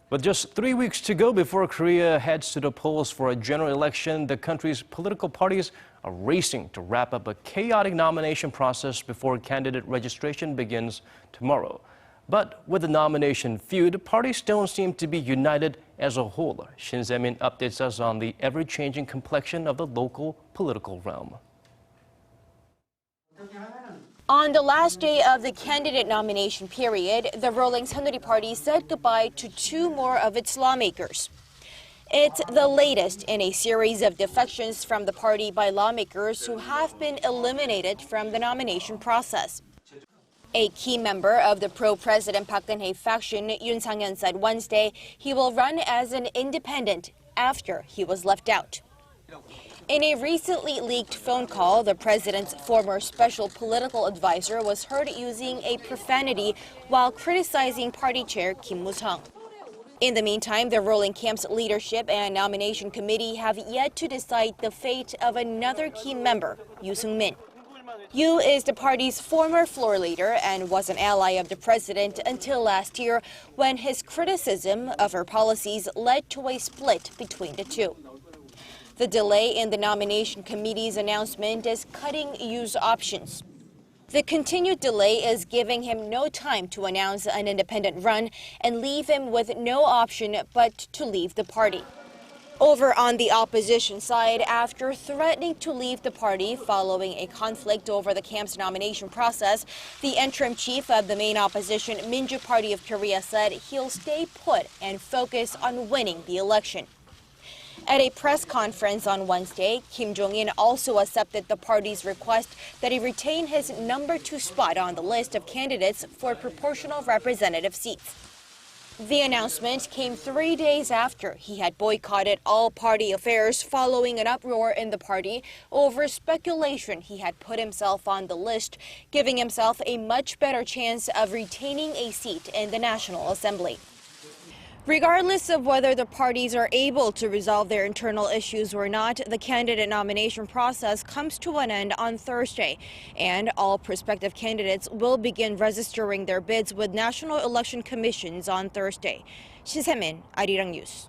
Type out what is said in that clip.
With just 3 weeks to go before Korea heads to the polls for a general election, the country's political parties are racing to wrap up a chaotic nomination process before candidate registration begins tomorrow. But with the nomination feud, parties don't seem to be united as a whole. Shin Se-min updates us on the ever-changing complexion of the local political realm. On the last day of the candidate nomination period, the ruling Saenuri Party said goodbye to 2 more of its lawmakers. It's the latest in a series of defections from the party by lawmakers who have been eliminated from the nomination process. A key member of the pro-President Park Geun-hye faction, Yoon Sang-hyun, said Wednesday he will run as an independent after he was left out. In a recently leaked phone call, the president's former special political advisor was heard using a profanity while criticizing party chair Kim Moo-sung. In the meantime, the ruling camp's leadership and nomination committee have yet to decide the fate of another key member, Yoon Sang-hyun. Yoo is the party's former floor leader and was an ally of the president until last year when his criticism of her policies led to a split between the two. The delay in the nomination committee's announcement is cutting Yoo's options. The continued delay is giving him no time to announce an independent run and leave him with no option but to leave the party. Over on the opposition side, after threatening to leave the party following a conflict over the camp's nomination process, the interim chief of the main opposition, Minju Party of Korea, said he'll stay put and focus on winning the election. At a press conference on Wednesday, Kim Jong-un also accepted the party's request that he retain his number 2 spot on the list of candidates for proportional representative seats. The announcement came 3 days after he had boycotted all party affairs following an uproar in the party over speculation he had put himself on the list, giving himself a much better chance of retaining a seat in the National Assembly. Regardless of whether the parties are able to resolve their internal issues or not, the candidate nomination process comes to an end on Thursday, and all prospective candidates will begin registering their bids with national election commissions on Thursday. Shin Se-min, Arirang News.